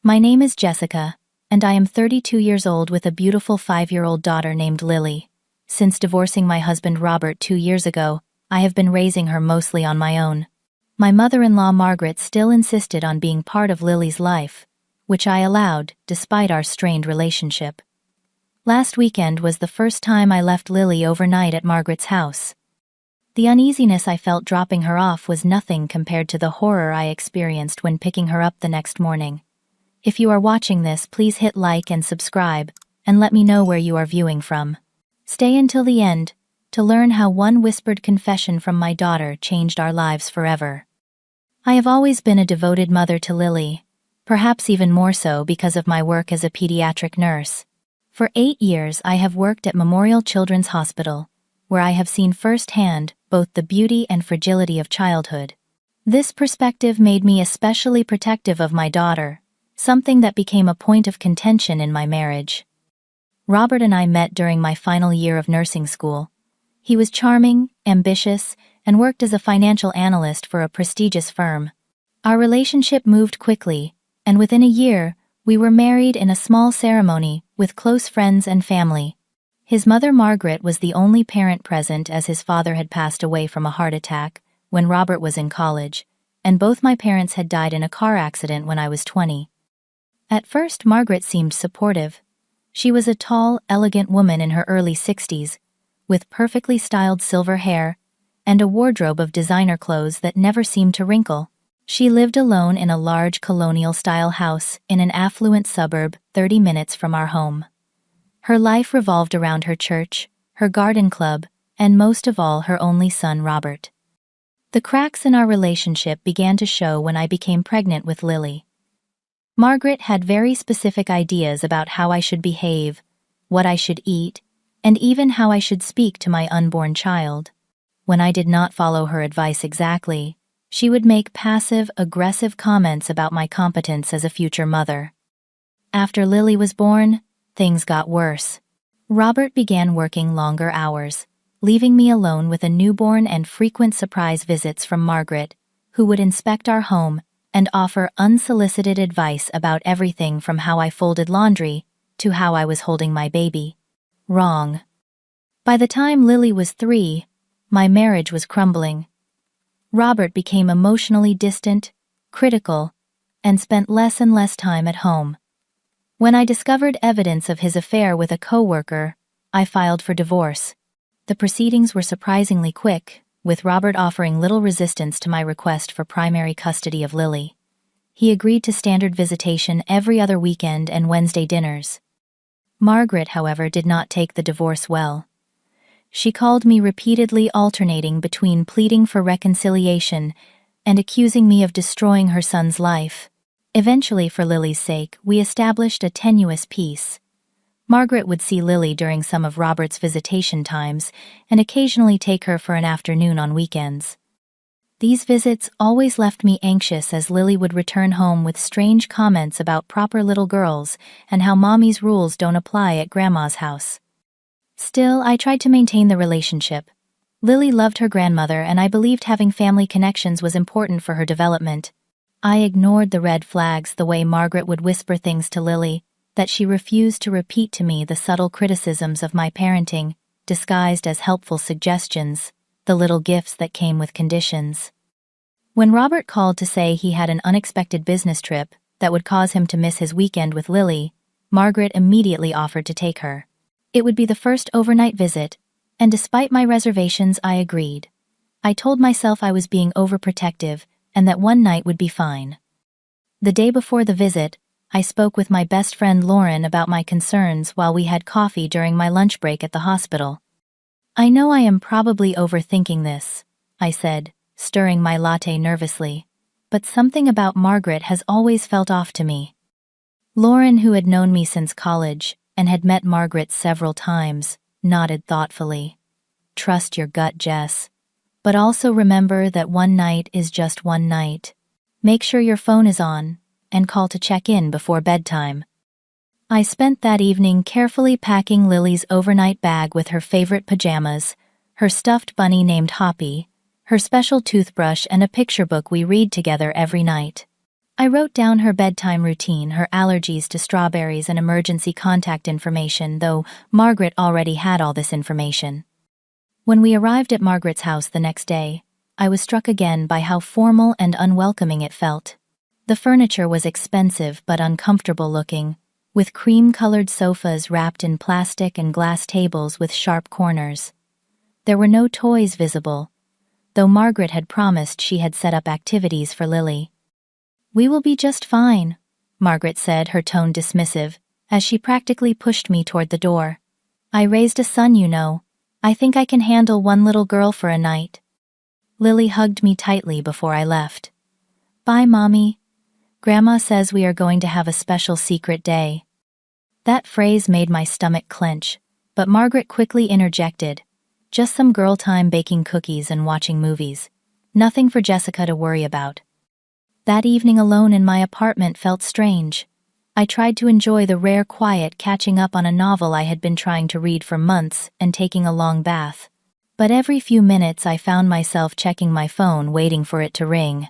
My name is Jessica, and I am 32 years old with a beautiful 5-year-old daughter named Lily. Since divorcing my husband Robert 2 years ago, I have been raising her mostly on my own. My mother-in-law Margaret still insisted on being part of Lily's life, which I allowed, despite our strained relationship. Last weekend was the first time I left Lily overnight at Margaret's house. The uneasiness I felt dropping her off was nothing compared to the horror I experienced when picking her up the next morning. If you are watching this, please hit like and subscribe, and let me know where you are viewing from. Stay until the end to learn how one whispered confession from my daughter changed our lives forever. I have always been a devoted mother to Lily, perhaps even more so because of my work as a pediatric nurse. For 8 years I have worked at Memorial Children's Hospital, where I have seen firsthand both the beauty and fragility of childhood. This perspective made me especially protective of my daughter, something that became a point of contention in my marriage. Robert and I met during my final year of nursing school. He was charming, ambitious, and worked as a financial analyst for a prestigious firm. Our relationship moved quickly, and within a year, we were married in a small ceremony with close friends and family. His mother Margaret was the only parent present as his father had passed away from a heart attack when Robert was in college, and both my parents had died in a car accident when I was 20. At first, Margaret seemed supportive. She was a tall, elegant woman in her early 60s, with perfectly styled silver hair and a wardrobe of designer clothes that never seemed to wrinkle. She lived alone in a large colonial-style house in an affluent suburb 30 minutes from our home. Her life revolved around her church, her garden club, and most of all her only son Robert. The cracks in our relationship began to show when I became pregnant with Lily. Margaret had very specific ideas about how I should behave, what I should eat, and even how I should speak to my unborn child. When I did not follow her advice exactly, she would make passive, aggressive comments about my competence as a future mother. After Lily was born, things got worse. Robert began working longer hours, leaving me alone with a newborn and frequent surprise visits from Margaret, who would inspect our home and offer unsolicited advice about everything from how I folded laundry to how I was holding my baby. Wrong. By the time Lily was 3, my marriage was crumbling. Robert became emotionally distant, critical, and spent less and less time at home. When I discovered evidence of his affair with a coworker, I filed for divorce. The proceedings were surprisingly quick, with Robert offering little resistance to my request for primary custody of Lily. He agreed to standard visitation every other weekend and Wednesday dinners. Margaret, however, did not take the divorce well. She called me repeatedly, alternating between pleading for reconciliation and accusing me of destroying her son's life. Eventually, for Lily's sake, we established a tenuous peace. Margaret would see Lily during some of Robert's visitation times and occasionally take her for an afternoon on weekends. These visits always left me anxious as Lily would return home with strange comments about proper little girls and how mommy's rules don't apply at grandma's house. Still, I tried to maintain the relationship. Lily loved her grandmother, and I believed having family connections was important for her development. I ignored the red flags, the way Margaret would whisper things to Lily, that she refused to repeat to me the subtle criticisms of my parenting, disguised as helpful suggestions, the little gifts that came with conditions. When Robert called to say he had an unexpected business trip that would cause him to miss his weekend with Lily, Margaret immediately offered to take her. It would be the first overnight visit, and despite my reservations, I agreed. I told myself I was being overprotective and that one night would be fine. The day before the visit, I spoke with my best friend Lauren about my concerns while we had coffee during my lunch break at the hospital. "I know I am probably overthinking this," I said, stirring my latte nervously, "but something about Margaret has always felt off to me." Lauren, who had known me since college and had met Margaret several times, nodded thoughtfully. "Trust your gut, Jess. But also remember that one night is just one night. Make sure your phone is on, and call to check in before bedtime." I spent that evening carefully packing Lily's overnight bag with her favorite pajamas, her stuffed bunny named Hoppy, her special toothbrush, and a picture book we read together every night. I wrote down her bedtime routine, her allergies to strawberries, and emergency contact information, though Margaret already had all this information. When we arrived at Margaret's house the next day, I was struck again by how formal and unwelcoming it felt. The furniture was expensive but uncomfortable looking, with cream-colored sofas wrapped in plastic and glass tables with sharp corners. There were no toys visible, though Margaret had promised she had set up activities for Lily. "We will be just fine," Margaret said, her tone dismissive, as she practically pushed me toward the door. "I raised a son, you know. I think I can handle one little girl for a night." Lily hugged me tightly before I left. "Bye, Mommy. Grandma says we are going to have a special secret day." That phrase made my stomach clench, but Margaret quickly interjected. "Just some girl time baking cookies and watching movies. Nothing for Jessica to worry about." That evening alone in my apartment felt strange. I tried to enjoy the rare quiet, catching up on a novel I had been trying to read for months and taking a long bath. But every few minutes I found myself checking my phone, waiting for it to ring.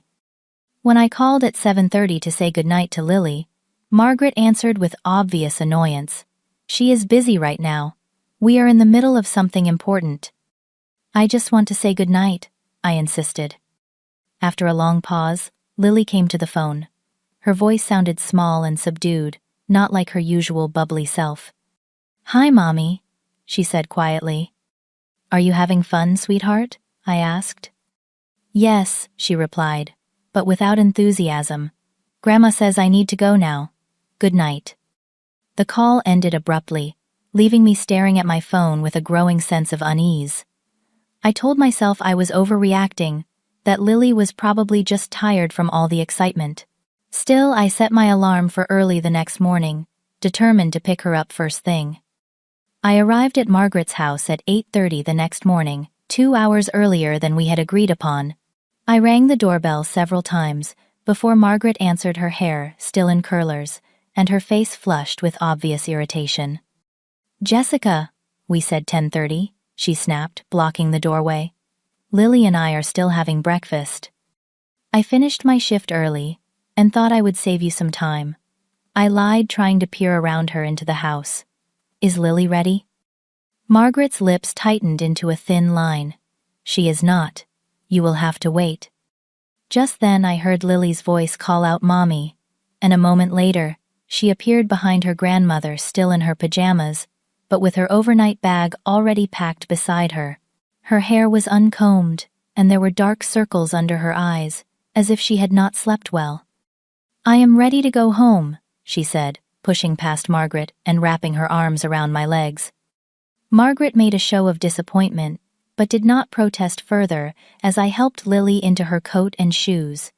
When I called at 7:30 to say goodnight to Lily, Margaret answered with obvious annoyance. "She is busy right now. We are in the middle of something important." "I just want to say goodnight," I insisted. After a long pause, Lily came to the phone. Her voice sounded small and subdued, not like her usual bubbly self. "Hi, Mommy," she said quietly. "Are you having fun, sweetheart?" I asked. "Yes," she replied, but without enthusiasm. "Grandma says I need to go now. Good night." The call ended abruptly, leaving me staring at my phone with a growing sense of unease. I told myself I was overreacting, that Lily was probably just tired from all the excitement. Still, I set my alarm for early the next morning, determined to pick her up first thing. I arrived at Margaret's house at 8:30 the next morning, 2 hours earlier than we had agreed upon. I rang the doorbell several times before Margaret answered, her hair still in curlers, and her face flushed with obvious irritation. "Jessica," we said 10:30, she snapped, blocking the doorway. "Lily and I are still having breakfast." "I finished my shift early and thought I would save you some time." I lied, trying to peer around her into the house. "Is Lily ready?" Margaret's lips tightened into a thin line. "She is not. You will have to wait." Just then I heard Lily's voice call out Mommy, and a moment later, she appeared behind her grandmother, still in her pajamas, but with her overnight bag already packed beside her. Her hair was uncombed, and there were dark circles under her eyes, as if she had not slept well. "I am ready to go home," she said, pushing past Margaret and wrapping her arms around my legs. Margaret made a show of disappointment, but did not protest further as I helped Lily into her coat and shoes.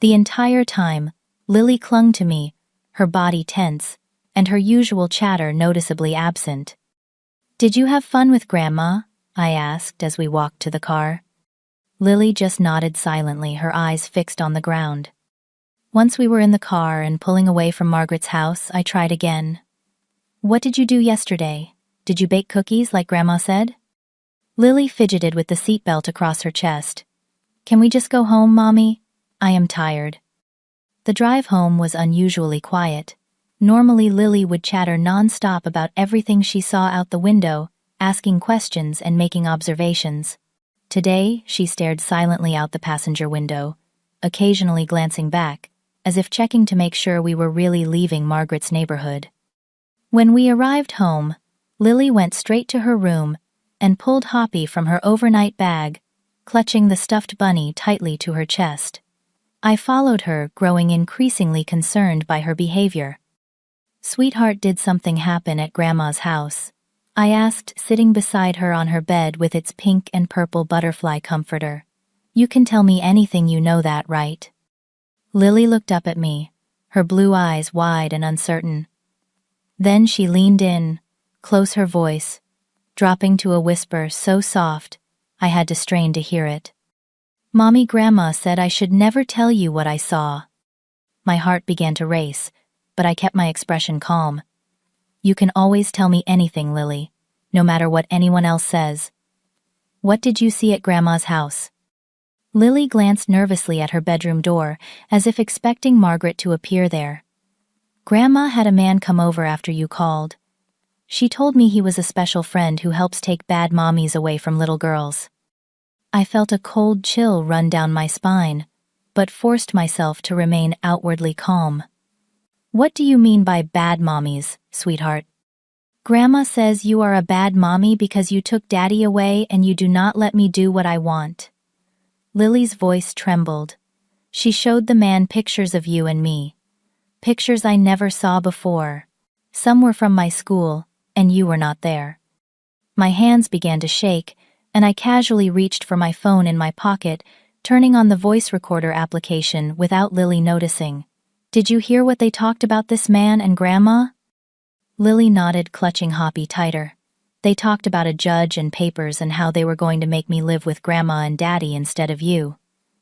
The entire time, Lily clung to me, her body tense, and her usual chatter noticeably absent. "Did you have fun with Grandma?" I asked as we walked to the car. Lily just nodded silently, her eyes fixed on the ground. Once we were in the car and pulling away from Margaret's house, I tried again. "What did you do yesterday? Did you bake cookies like Grandma said?" Lily fidgeted with the seatbelt across her chest. "Can we just go home, Mommy? I am tired." The drive home was unusually quiet. Normally Lily would chatter non-stop about everything she saw out the window, asking questions and making observations. Today, she stared silently out the passenger window, occasionally glancing back, as if checking to make sure we were really leaving Margaret's neighborhood. When we arrived home, Lily went straight to her room and pulled Hoppy from her overnight bag, clutching the stuffed bunny tightly to her chest. I followed her, growing increasingly concerned by her behavior. "Sweetheart, did something happen at Grandma's house?" I asked, sitting beside her on her bed with its pink and purple butterfly comforter. "You can tell me anything, you know that, right?" Lily looked up at me, her blue eyes wide and uncertain. Then she leaned in, close, her voice dropping to a whisper so soft I had to strain to hear it. "Mommy, Grandma said I should never tell you what I saw." My heart began to race, but I kept my expression calm. "You can always tell me anything, Lily, no matter what anyone else says." "What did you see at Grandma's house?" Lily glanced nervously at her bedroom door, as if expecting Margaret to appear there. "Grandma had a man come over after you called. She told me he was a special friend who helps take bad mommies away from little girls." I felt a cold chill run down my spine, but forced myself to remain outwardly calm. "What do you mean by bad mommies, sweetheart?" "Grandma says you are a bad mommy because you took Daddy away and you do not let me do what I want." Lily's voice trembled. She showed the man pictures of you and me. Pictures I never saw before. Some were from my school, and you were not there. My hands began to shake, and I casually reached for my phone in my pocket, turning on the voice recorder application without Lily noticing. "Did you hear what they talked about this man and Grandma?" Lily nodded, clutching Hoppy tighter. "They talked about a judge and papers and how they were going to make me live with Grandma and Daddy instead of you.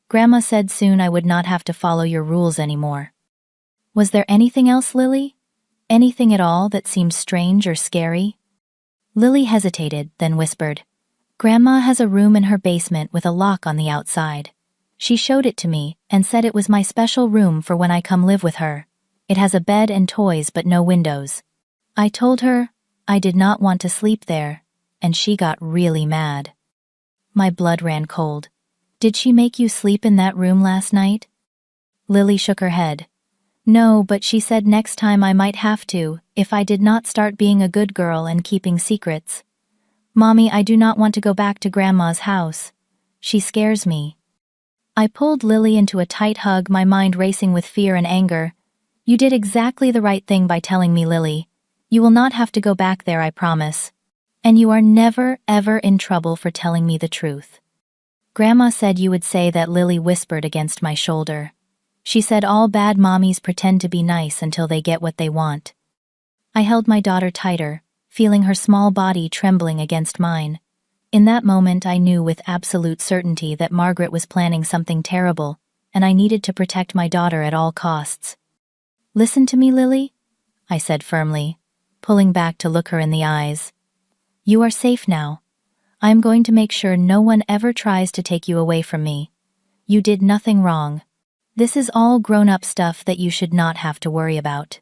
Grandma said soon I would not have to follow your rules anymore." "Was there anything else, Lily? Anything at all that seemed strange or scary?" Lily hesitated, then whispered, "Grandma has a room in her basement with a lock on the outside. She showed it to me and said it was my special room for when I come live with her. It has a bed and toys but no windows. I told her I did not want to sleep there, and she got really mad." My blood ran cold. "Did she make you sleep in that room last night?" Lily shook her head. "No, but she said next time I might have to, if I did not start being a good girl and keeping secrets. Mommy, I do not want to go back to Grandma's house. She scares me." I pulled Lily into a tight hug, my mind racing with fear and anger. "You did exactly the right thing by telling me, Lily. You will not have to go back there, I promise. And you are never, ever in trouble for telling me the truth." "Grandma said you would say that," Lily whispered against my shoulder. "She said all bad mommies pretend to be nice until they get what they want." I held my daughter tighter, feeling her small body trembling against mine. In that moment I knew with absolute certainty that Margaret was planning something terrible, and I needed to protect my daughter at all costs. "Listen to me, Lily," I said firmly, pulling back to look her in the eyes. "You are safe now. I am going to make sure no one ever tries to take you away from me. You did nothing wrong. This is all grown-up stuff that you should not have to worry about."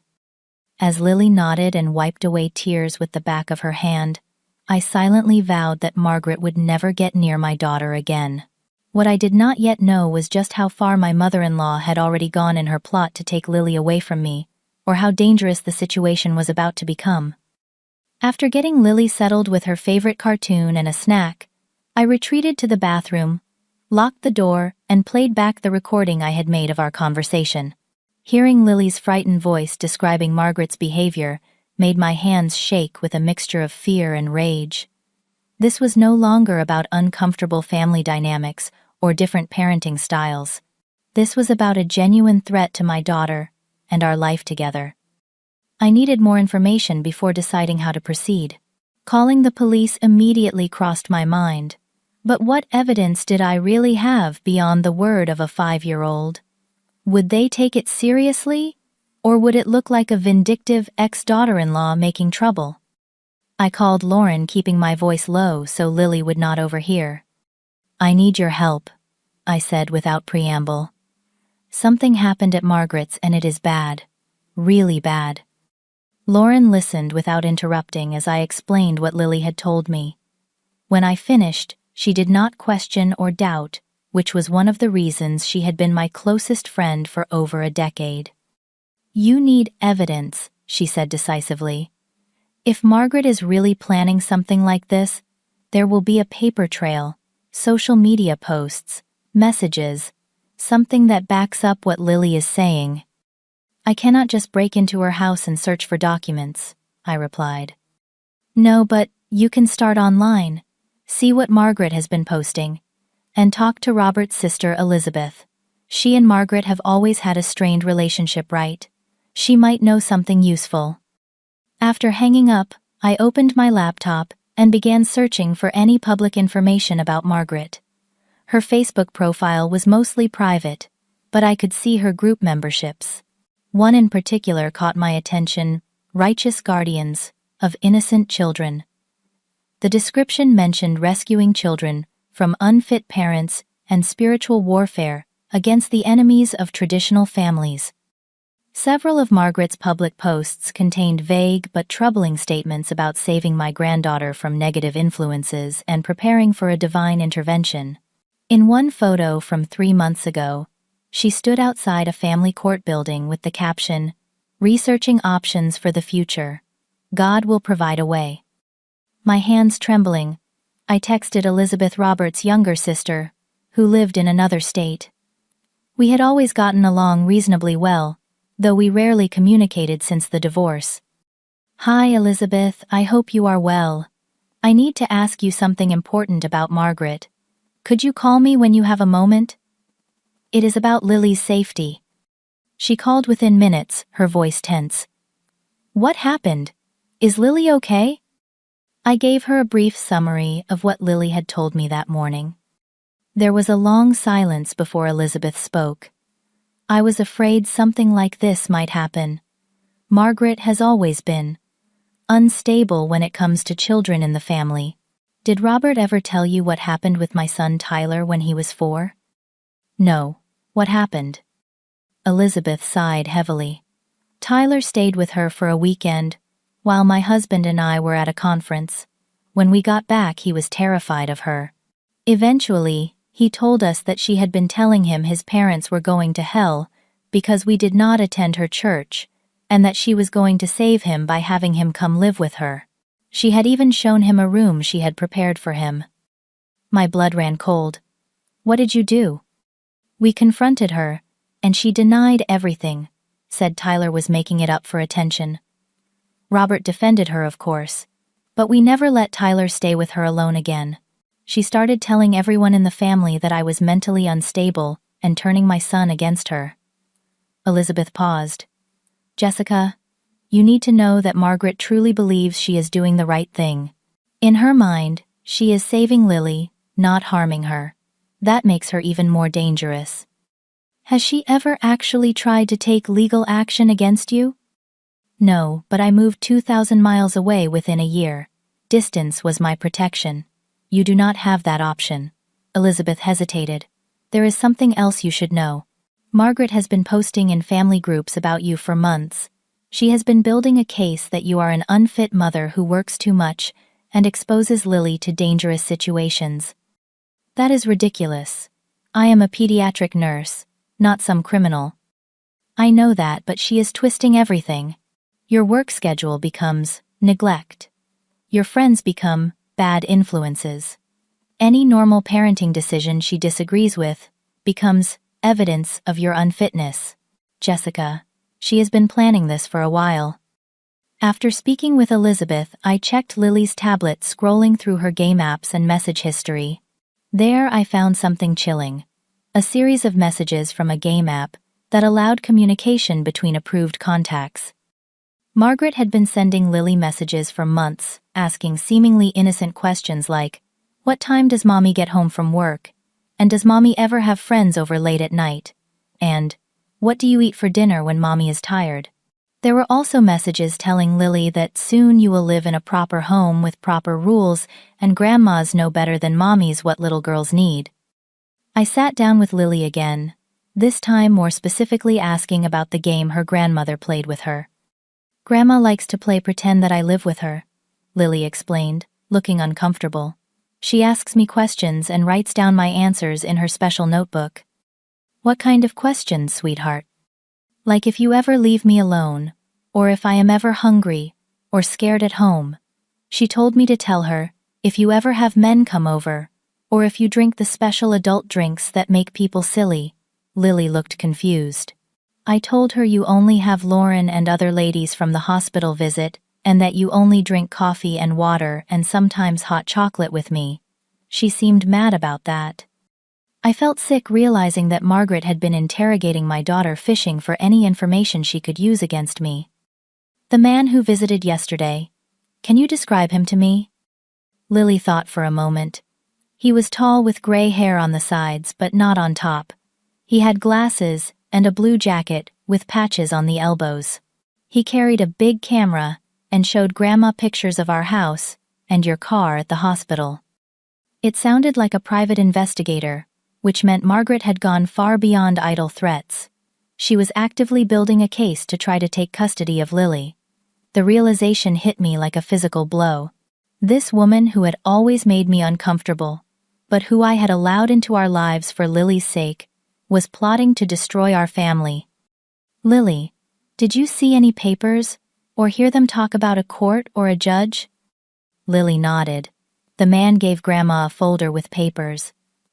As Lily nodded and wiped away tears with the back of her hand, I silently vowed that Margaret would never get near my daughter again. What I did not yet know was just how far my mother-in-law had already gone in her plot to take Lily away from me, or how dangerous the situation was about to become. After getting Lily settled with her favorite cartoon and a snack, I retreated to the bathroom, locked the door, and played back the recording I had made of our conversation. Hearing Lily's frightened voice describing Margaret's behavior made my hands shake with a mixture of fear and rage. This was no longer about uncomfortable family dynamics or different parenting styles. This was about a genuine threat to my daughter and our life together. I needed more information before deciding how to proceed. Calling the police immediately crossed my mind. But what evidence did I really have beyond the word of a 5-year-old? Would they take it seriously, or would it look like a vindictive ex-daughter-in-law making trouble? I called Lauren, keeping my voice low so Lily would not overhear. "I need your help," I said without preamble. "Something happened at Margaret's and it is bad. Really bad." Lauren listened without interrupting as I explained what Lily had told me. When I finished, she did not question or doubt, which was one of the reasons she had been my closest friend for over a decade. "You need evidence," she said decisively. "If Margaret is really planning something like this, there will be a paper trail, social media posts, messages, something that backs up what Lily is saying." "I cannot just break into her house and search for documents," I replied. "No, but you can start online, see what Margaret has been posting, and talk to Robert's sister Elizabeth. She and Margaret have always had a strained relationship, right? She might know something useful." After hanging up, I opened my laptop and began searching for any public information about Margaret. Her Facebook profile was mostly private, but I could see her group memberships. One in particular caught my attention: Righteous Guardians of Innocent Children. The description mentioned rescuing children from unfit parents and spiritual warfare against the enemies of traditional families. Several of Margaret's public posts contained vague but troubling statements about saving my granddaughter from negative influences and preparing for a divine intervention. In one photo from 3 months ago, she stood outside a family court building with the caption, "Researching options for the future. God will provide a way." My hands trembling, I texted Elizabeth Roberts' younger sister, who lived in another state. We had always gotten along reasonably well, though we rarely communicated since the divorce. "Hi, Elizabeth, I hope you are well. I need to ask you something important about Margaret. Could you call me when you have a moment? It is about Lily's safety." She called within minutes, her voice tense. "What happened? Is Lily okay?" I gave her a brief summary of what Lily had told me that morning. There was a long silence before Elizabeth spoke. "I was afraid something like this might happen. Margaret has always been unstable when it comes to children in the family. Did Robert ever tell you what happened with my son Tyler when he was 4? "No. What happened?" Elizabeth sighed heavily. "Tyler stayed with her for a weekend, while my husband and I were at a conference. When we got back, he was terrified of her. Eventually, he told us that she had been telling him his parents were going to hell because we did not attend her church, and that she was going to save him by having him come live with her. She had even shown him a room she had prepared for him." My blood ran cold. "What did you do?" "We confronted her, and she denied everything, said Tyler was making it up for attention. Robert defended her, of course, but we never let Tyler stay with her alone again. She started telling everyone in the family that I was mentally unstable and turning my son against her." Elizabeth paused. "Jessica, you need to know that Margaret truly believes she is doing the right thing. In her mind, she is saving Lily, not harming her. That makes her even more dangerous." "Has she ever actually tried to take legal action against you?" "No, but I moved 2,000 miles away within a year. Distance was my protection. You do not have that option." Elizabeth hesitated. "There is something else you should know. Margaret has been posting in family groups about you for months. She has been building a case that you are an unfit mother who works too much and exposes Lily to dangerous situations." "That is ridiculous. I am a pediatric nurse, not some criminal." "I know that, but she is twisting everything. Your work schedule becomes neglect. Your friends become bad influences. Any normal parenting decision she disagrees with becomes evidence of your unfitness. Jessica, she has been planning this for a while." After speaking with Elizabeth, I checked Lily's tablet, scrolling through her game apps and message history. There I found something chilling. A series of messages from a game app that allowed communication between approved contacts. Margaret had been sending Lily messages for months, asking seemingly innocent questions like, "What time does Mommy get home from work?" And "Does Mommy ever have friends over late at night?" And "What do you eat for dinner when Mommy is tired?" There were also messages telling Lily that soon you will live in a proper home with proper rules, and grandmas know better than mommies what little girls need. I sat down with Lily again, this time more specifically asking about the game her grandmother played with her. "Grandma likes to play pretend that I live with her," Lily explained, looking uncomfortable. "She asks me questions and writes down my answers in her special notebook." "What kind of questions, sweetheart?" "Like if you ever leave me alone, or if I am ever hungry, or scared at home." She told me to tell her, "If you ever have men come over, or if you drink the special adult drinks that make people silly." Lily looked confused. I told her you only have Lauren and other ladies from the hospital visit, and that you only drink coffee and water and sometimes hot chocolate with me. She seemed mad about that. I felt sick realizing that Margaret had been interrogating my daughter, fishing for any information she could use against me. "The man who visited yesterday, can you describe him to me?" Lily thought for a moment. "He was tall with gray hair on the sides but not on top. He had glasses and a blue jacket with patches on the elbows. He carried a big camera and showed Grandma pictures of our house and your car at the hospital." It sounded like a private investigator, which meant Margaret had gone far beyond idle threats. She was actively building a case to try to take custody of Lily. The realization hit me like a physical blow. This woman who had always made me uncomfortable, but who I had allowed into our lives for Lily's sake, was plotting to destroy our family. "Lily, did you see any papers, or hear them talk about a court or a judge?" Lily nodded. The man gave Grandma a folder with papers.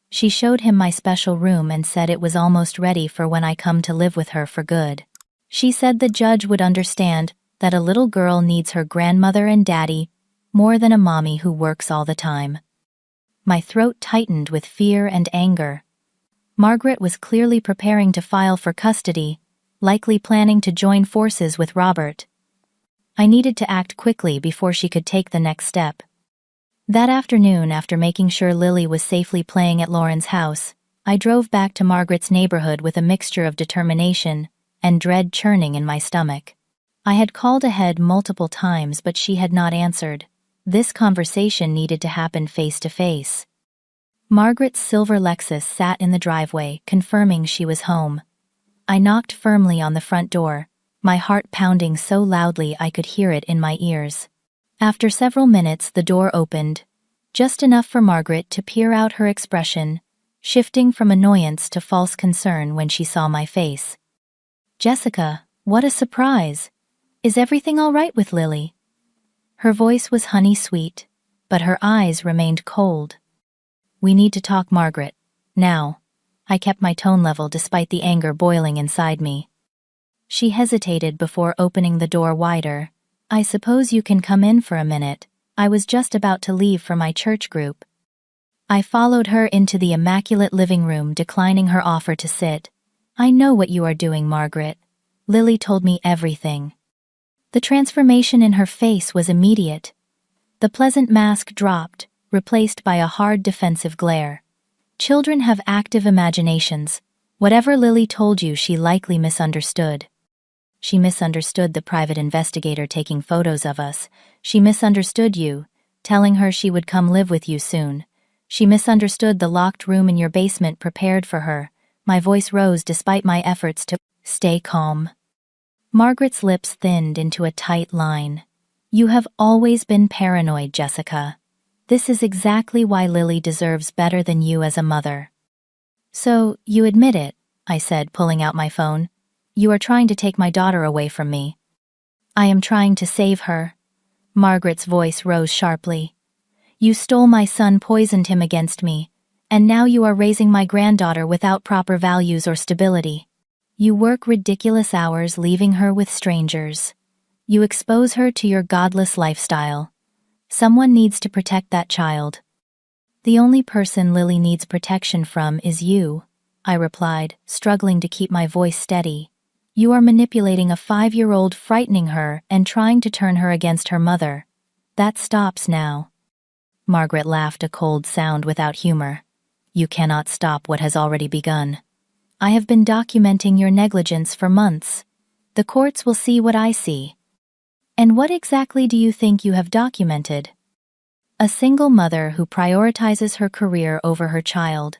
She showed him my special room and said it was almost ready for when I come to live with her for good. She said the judge would understand that a little girl needs her grandmother and daddy more than a mommy who works all the time. My throat tightened with fear and anger. Margaret was clearly preparing to file for custody, likely planning to join forces with Robert. I needed to act quickly before she could take the next step. That afternoon, after making sure Lily was safely playing at Lauren's house, I drove back to Margaret's neighborhood with a mixture of determination and dread churning in my stomach. I had called ahead multiple times, but she had not answered. This conversation needed to happen face to face. Margaret's silver Lexus sat in the driveway, confirming she was home. I knocked firmly on the front door, my heart pounding so loudly I could hear it in my ears. After several minutes, the door opened, just enough for Margaret to peer out, her expression shifting from annoyance to false concern when she saw my face. "Jessica, what a surprise! Is everything all right with Lily?" Her voice was honey-sweet, but her eyes remained cold. "We need to talk, Margaret. Now." I kept my tone level despite the anger boiling inside me. She hesitated before opening the door wider. "I suppose you can come in for a minute. I was just about to leave for my church group." I followed her into the immaculate living room, declining her offer to sit. "I know what you are doing, Margaret. Lily told me everything." The transformation in her face was immediate. The pleasant mask dropped, replaced by a hard defensive glare. Children have active imaginations. Whatever Lily told you, she likely misunderstood. She misunderstood the private investigator taking photos of us. She misunderstood you, telling her she would come live with you soon. She misunderstood the locked room in your basement prepared for her. My voice rose despite my efforts to stay calm. Margaret's lips thinned into a tight line. "You have always been paranoid, Jessica. This is exactly why Lily deserves better than you as a mother." "So, you admit it," I said, pulling out my phone. "You are trying to take my daughter away from me." "I am trying to save her." Margaret's voice rose sharply. "You stole my son, poisoned him against me, and now you are raising my granddaughter without proper values or stability. You work ridiculous hours, leaving her with strangers. You expose her to your godless lifestyle. Someone needs to protect that child." "The only person Lily needs protection from is you," I replied, struggling to keep my voice steady. "You are manipulating a 5-year-old, frightening her, and trying to turn her against her mother. That stops now." Margaret laughed, a cold sound without humor. "You cannot stop what has already begun. I have been documenting your negligence for months. The courts will see what I see." "And what exactly do you think you have documented?" "A single mother who prioritizes her career over her child,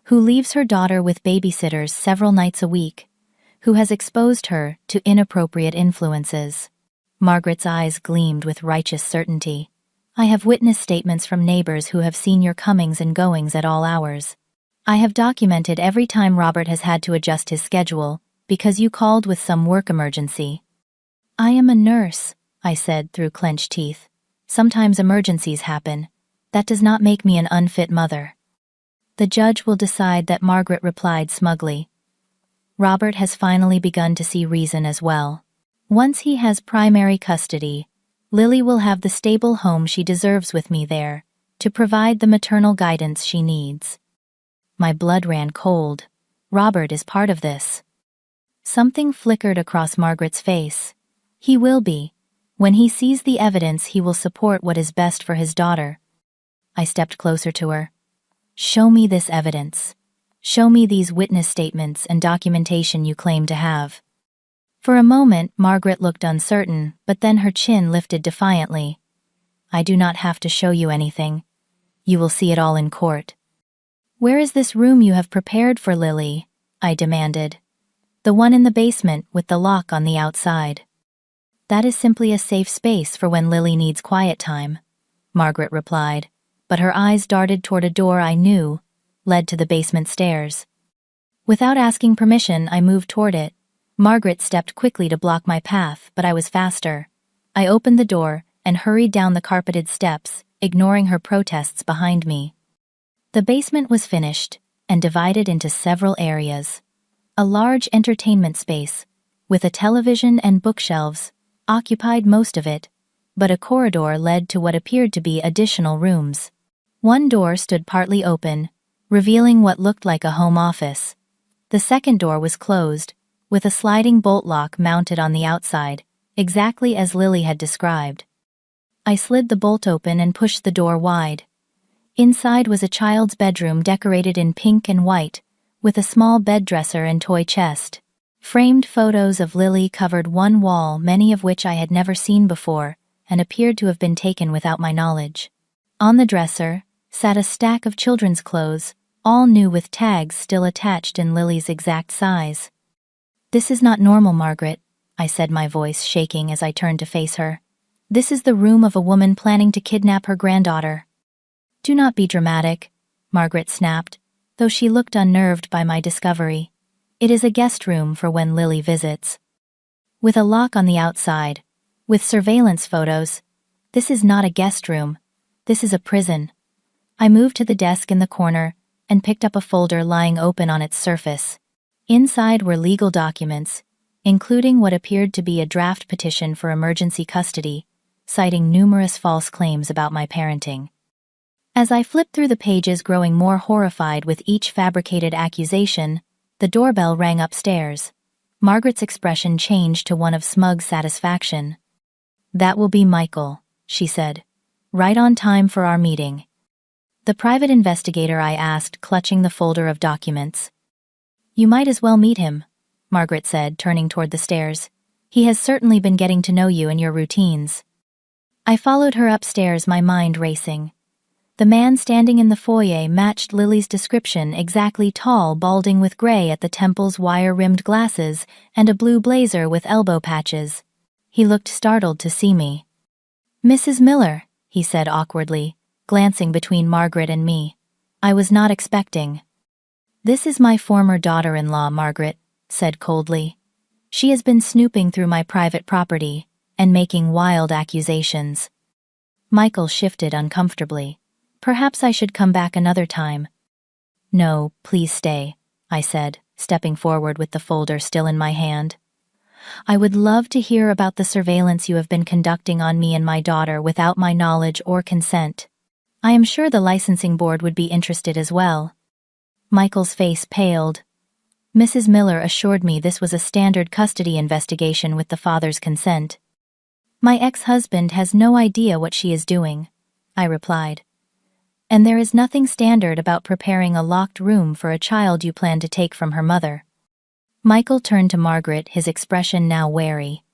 who leaves her daughter with babysitters several nights a week, who has exposed her to inappropriate influences." Margaret's eyes gleamed with righteous certainty. "I have witnessed statements from neighbors who have seen your comings and goings at all hours. I have documented every time Robert has had to adjust his schedule because you called with some work emergency." "I am a nurse," I said through clenched teeth. "Sometimes emergencies happen. That does not make me an unfit mother." "The judge will decide that," Margaret replied smugly. "Robert has finally begun to see reason as well. Once he has primary custody, Lily will have the stable home she deserves with me there, to provide the maternal guidance she needs." My blood ran cold. Robert is part of this. Something flickered across Margaret's face. "He will be. When he sees the evidence, he will support what is best for his daughter." I stepped closer to her. "Show me this evidence. Show me these witness statements and documentation you claim to have." For a moment, Margaret looked uncertain, but then her chin lifted defiantly. "I do not have to show you anything. You will see it all in court." "Where is this room you have prepared for Lily?" I demanded. "The one in the basement with the lock on the outside." "That is simply a safe space for when Lily needs quiet time," Margaret replied, but her eyes darted toward a door I knew led to the basement stairs. Without asking permission, I moved toward it. Margaret stepped quickly to block my path, but I was faster. I opened the door and hurried down the carpeted steps, ignoring her protests behind me. The basement was finished and divided into several areas. A large entertainment space, with a television and bookshelves, occupied most of it, but a corridor led to what appeared to be additional rooms. One door stood partly open, revealing what looked like a home office. The second door was closed, with a sliding bolt lock mounted on the outside, exactly as Lily had described. I slid the bolt open and pushed the door wide. Inside was a child's bedroom decorated in pink and white, with a small bed dresser and toy chest. Framed photos of Lily covered one wall, many of which I had never seen before, and appeared to have been taken without my knowledge. On the dresser sat a stack of children's clothes, all new with tags still attached in Lily's exact size. "This is not normal, Margaret," I said, my voice shaking as I turned to face her. "This is the room of a woman planning to kidnap her granddaughter." "Do not be dramatic," Margaret snapped, though she looked unnerved by my discovery. "It is a guest room for when Lily visits. With a lock on the outside, with surveillance photos. This is not a guest room. This is a prison." I moved to the desk in the corner and picked up a folder lying open on its surface. Inside were legal documents, including what appeared to be a draft petition for emergency custody, citing numerous false claims about my parenting. As I flipped through the pages, growing more horrified with each fabricated accusation, the doorbell rang upstairs. Margaret's expression changed to one of smug satisfaction. "That will be Michael," she said. "Right on time for our meeting." "The private investigator?" I asked, clutching the folder of documents. "You might as well meet him," Margaret said, turning toward the stairs. "He has certainly been getting to know you and your routines." I followed her upstairs, my mind racing. The man standing in the foyer matched Lily's description, exactly: tall, balding with gray at the temples, wire-rimmed glasses, and a blue blazer with elbow patches. He looked startled to see me. "Mrs. Miller," he said awkwardly, glancing between Margaret and me. "I was not expecting." "This is my former daughter-in-law," Margaret said coldly. "She has been snooping through my private property and making wild accusations." Michael shifted uncomfortably. "Perhaps I should come back another time." "No, please stay," I said, stepping forward with the folder still in my hand. "I would love to hear about the surveillance you have been conducting on me and my daughter without my knowledge or consent. I am sure the licensing board would be interested as well." Michael's face paled. "Mrs. Miller assured me this was a standard custody investigation with the father's consent." "My ex-husband has no idea what she is doing," I replied. "And there is nothing standard about preparing a locked room for a child you plan to take from her mother." Michael turned to Margaret, his expression now wary.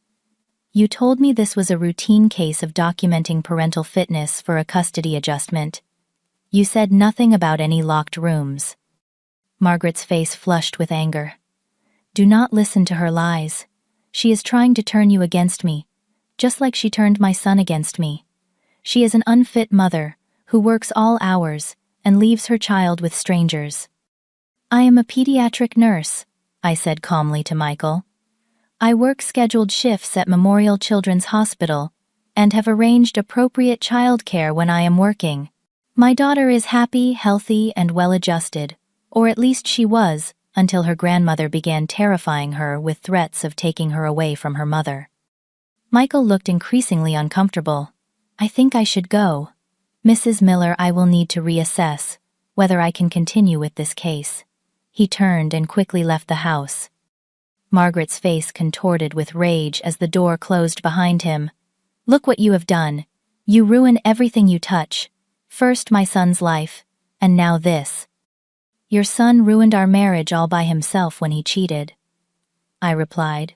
"You told me this was a routine case of documenting parental fitness for a custody adjustment. You said nothing about any locked rooms." Margaret's face flushed with anger. "Do not listen to her lies. She is trying to turn you against me, just like she turned my son against me. She is an unfit mother who works all hours and leaves her child with strangers." "I am a pediatric nurse," I said calmly to Michael. "I work scheduled shifts at Memorial Children's Hospital and have arranged appropriate childcare when I am working. My daughter is happy, healthy, and well-adjusted, or at least she was, until her grandmother began terrifying her with threats of taking her away from her mother." Michael looked increasingly uncomfortable. "I think I should go. Mrs. Miller, I will need to reassess whether I can continue with this case." He turned and quickly left the house. Margaret's face contorted with rage as the door closed behind him. "Look what you have done. You ruin everything you touch. First my son's life, and now this. Your son ruined our marriage all by himself when he cheated," I replied,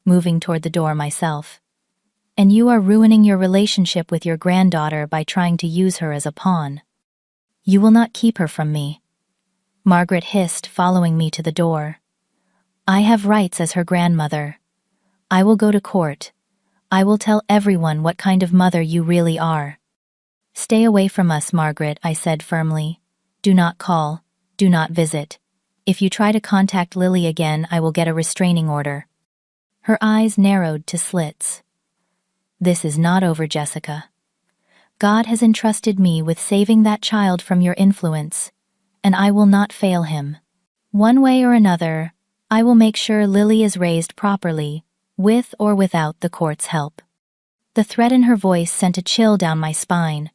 moving toward the door myself. "And you are ruining your relationship with your granddaughter by trying to use her as a pawn. You will not keep her from me." Margaret hissed, following me to the door. I have rights as her grandmother. I will go to court. I will tell everyone what kind of mother you really are. Stay away from us, Margaret, I said firmly. Do not call. Do not visit. If you try to contact Lily again, I will get a restraining order. Her eyes narrowed to slits. This is not over, Jessica. God has entrusted me with saving that child from your influence, and I will not fail him. One way or another, I will make sure Lily is raised properly, with or without the court's help. The threat in her voice sent a chill down my spine.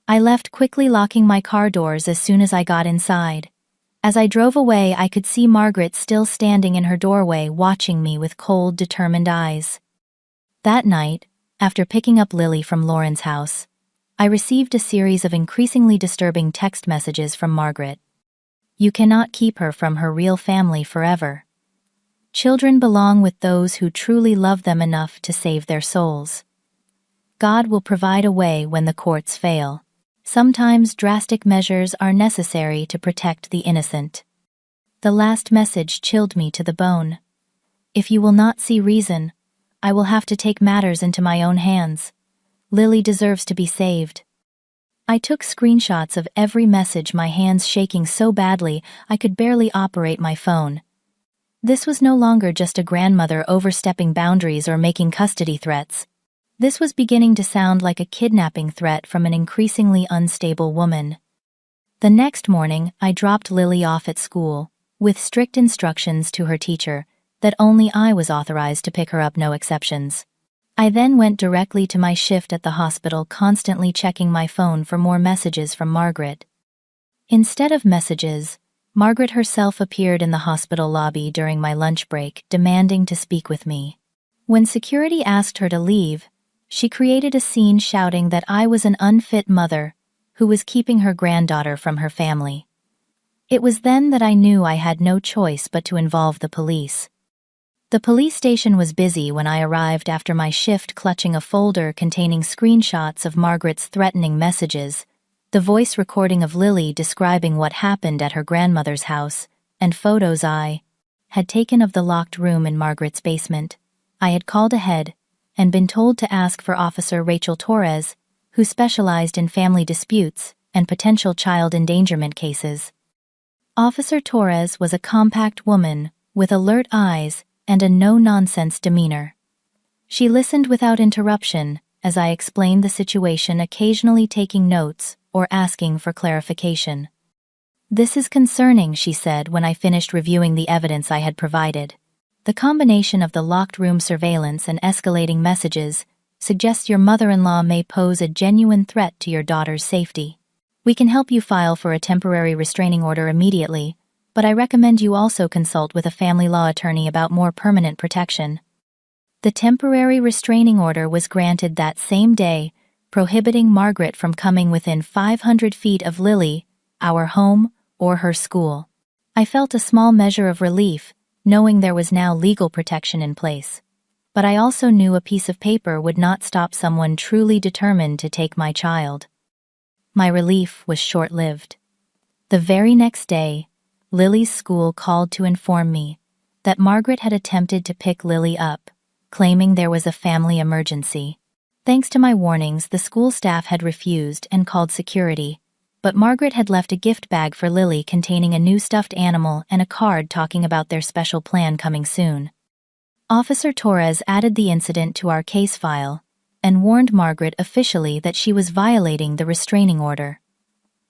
I left, quickly locking my car doors as soon as I got inside. As I drove away, I could see Margaret still standing in her doorway, watching me with cold, determined eyes. That night, after picking up Lily from Lauren's house, I received a series of increasingly disturbing text messages from Margaret. You cannot keep her from her real family forever. Children belong with those who truly love them enough to save their souls. God will provide a way when the courts fail. Sometimes drastic measures are necessary to protect the innocent. The last message chilled me to the bone. If you will not see reason, I will have to take matters into my own hands. Lily deserves to be saved. I took screenshots of every message, my hands shaking so badly I could barely operate my phone. This was no longer just a grandmother overstepping boundaries or making custody threats. This was beginning to sound like a kidnapping threat from an increasingly unstable woman. The next morning, I dropped Lily off at school, with strict instructions to her teacher that only I was authorized to pick her up, no exceptions. I then went directly to my shift at the hospital, constantly checking my phone for more messages from Margaret. Instead of messages, Margaret herself appeared in the hospital lobby during my lunch break, demanding to speak with me. When security asked her to leave, she created a scene, shouting that I was an unfit mother who was keeping her granddaughter from her family. It was then that I knew I had no choice but to involve the police. The police station was busy when I arrived after my shift, clutching a folder containing screenshots of Margaret's threatening messages, the voice recording of Lily describing what happened at her grandmother's house, and photos I had taken of the locked room in Margaret's basement. I had called ahead and been told to ask for Officer Rachel Torres, who specialized in family disputes and potential child endangerment cases. Officer Torres was a compact woman with alert eyes and a no-nonsense demeanor. She listened without interruption as I explained the situation, occasionally taking notes or asking for clarification. This is concerning, she said when I finished reviewing the evidence I had provided. The combination of the locked room surveillance and escalating messages suggests your mother-in-law may pose a genuine threat to your daughter's safety. We can help you file for a temporary restraining order immediately, but I recommend you also consult with a family law attorney about more permanent protection. The temporary restraining order was granted that same day, prohibiting Margaret from coming within 500 feet of Lily, our home, or her school. I felt a small measure of relief, knowing there was now legal protection in place. But I also knew a piece of paper would not stop someone truly determined to take my child. My relief was short-lived. The very next day, Lily's school called to inform me that Margaret had attempted to pick Lily up, claiming there was a family emergency. Thanks to my warnings, the school staff had refused and called security, but Margaret had left a gift bag for Lily containing a new stuffed animal and a card talking about their special plan coming soon. Officer Torres added the incident to our case file and warned Margaret officially that she was violating the restraining order.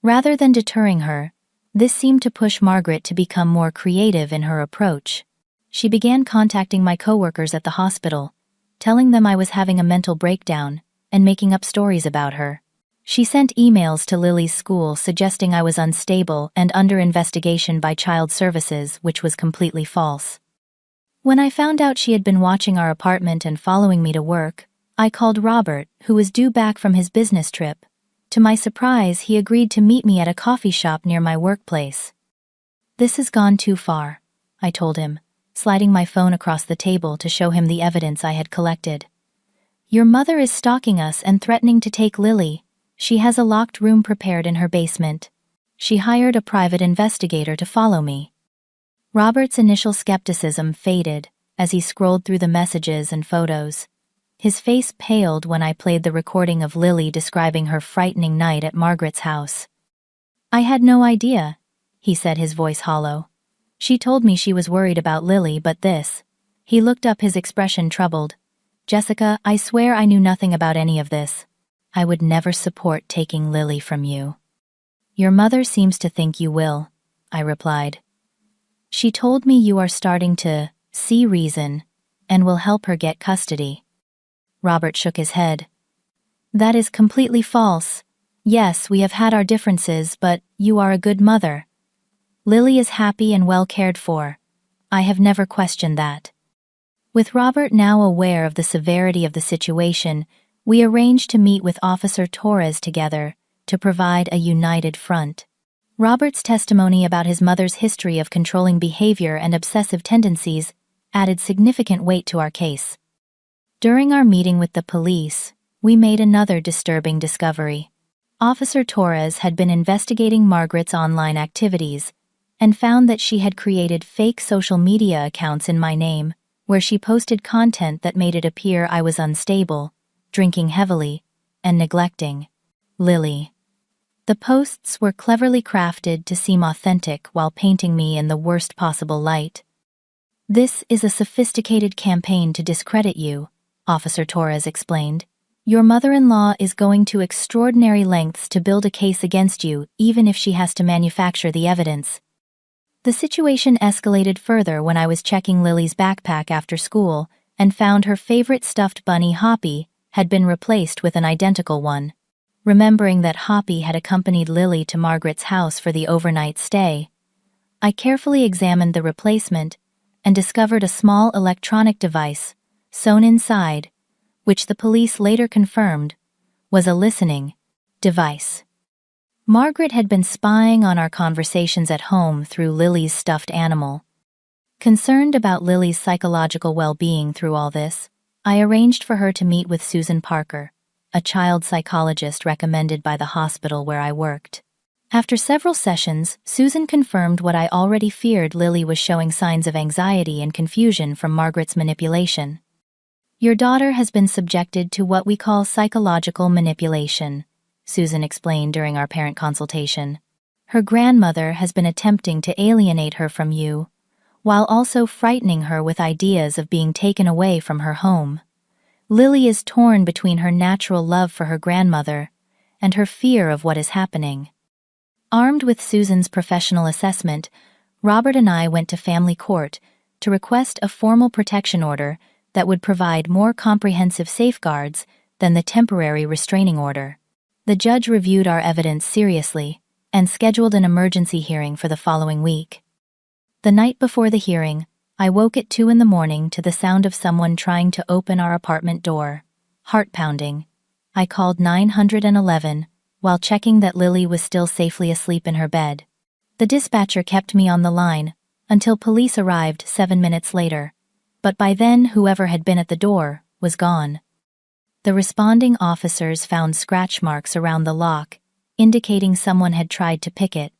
Rather than deterring her, this seemed to push Margaret to become more creative in her approach. She began contacting my coworkers at the hospital, telling them I was having a mental breakdown and making up stories about her. She sent emails to Lily's school suggesting I was unstable and under investigation by Child Services, which was completely false. When I found out she had been watching our apartment and following me to work, I called Robert, who was due back from his business trip. To my surprise, he agreed to meet me at a coffee shop near my workplace. This has gone too far, I told him, sliding my phone across the table to show him the evidence I had collected. Your mother is stalking us and threatening to take Lily. She has a locked room prepared in her basement. She hired a private investigator to follow me. Robert's initial skepticism faded as he scrolled through the messages and photos. His face paled when I played the recording of Lily describing her frightening night at Margaret's house. "I had no idea," he said, his voice hollow. "She told me she was worried about Lily, but this." He looked up, his expression troubled. "Jessica, I swear I knew nothing about any of this. I would never support taking Lily from you." "Your mother seems to think you will," I replied. "She told me you are starting to see reason and will help her get custody." Robert shook his head. "That is completely false. Yes, we have had our differences, but you are a good mother. Lily is happy and well cared for. I have never questioned that." With Robert now aware of the severity of the situation, we arranged to meet with Officer Torres together to provide a united front. Robert's testimony about his mother's history of controlling behavior and obsessive tendencies added significant weight to our case. During our meeting with the police, we made another disturbing discovery. Officer Torres had been investigating Margaret's online activities and found that she had created fake social media accounts in my name, where she posted content that made it appear I was unstable, drinking heavily, and neglecting Lily. The posts were cleverly crafted to seem authentic while painting me in the worst possible light. "This is a sophisticated campaign to discredit you," Officer Torres explained. "Your mother-in-law is going to extraordinary lengths to build a case against you, even if she has to manufacture the evidence." The situation escalated further when I was checking Lily's backpack after school and found her favorite stuffed bunny, Hoppy, had been replaced with an identical one. Remembering that Hoppy had accompanied Lily to Margaret's house for the overnight stay, I carefully examined the replacement and discovered a small electronic device sewn inside, which the police later confirmed was a listening device. Margaret had been spying on our conversations at home through Lily's stuffed animal. Concerned about Lily's psychological well-being through all this, I arranged for her to meet with Susan Parker, a child psychologist recommended by the hospital where I worked. After several sessions, Susan confirmed what I already feared: Lily was showing signs of anxiety and confusion from Margaret's manipulation. "Your daughter has been subjected to what we call psychological manipulation," Susan explained during our parent consultation. "Her grandmother has been attempting to alienate her from you, while also frightening her with ideas of being taken away from her home. Lily is torn between her natural love for her grandmother and her fear of what is happening." Armed with Susan's professional assessment, Robert and I went to family court to request a formal protection order that would provide more comprehensive safeguards than the temporary restraining order. The judge reviewed our evidence seriously and scheduled an emergency hearing for the following week. The night before the hearing, I woke at 2 a.m. to the sound of someone trying to open our apartment door. Heart pounding. I called 911 while checking that Lily was still safely asleep in her bed. The dispatcher kept me on the line until police arrived 7 minutes later, but by then whoever had been at the door was gone. The responding officers found scratch marks around the lock, indicating someone had tried to pick it.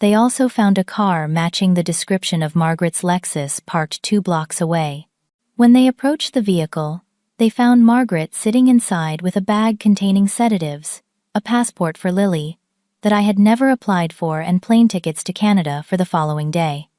They also found a car matching the description of Margaret's Lexus parked 2 blocks away. When they approached the vehicle, they found Margaret sitting inside with a bag containing sedatives, a passport for Lily that I had never applied for, and plane tickets to Canada for the following day.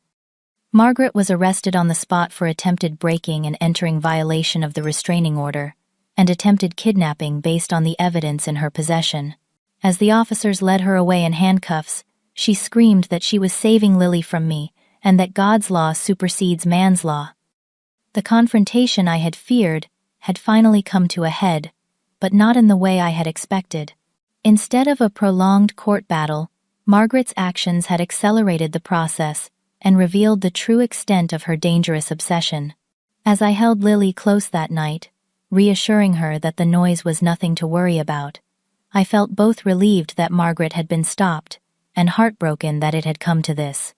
Margaret was arrested on the spot for attempted breaking and entering, violation of the restraining order, and attempted kidnapping based on the evidence in her possession. As the officers led her away in handcuffs, she screamed that she was saving Lily from me and that God's law supersedes man's law. The confrontation I had feared had finally come to a head, but not in the way I had expected. Instead of a prolonged court battle, Margaret's actions had accelerated the process and revealed the true extent of her dangerous obsession. As I held Lily close that night, reassuring her that the noise was nothing to worry about, I felt both relieved that Margaret had been stopped and heartbroken that it had come to this.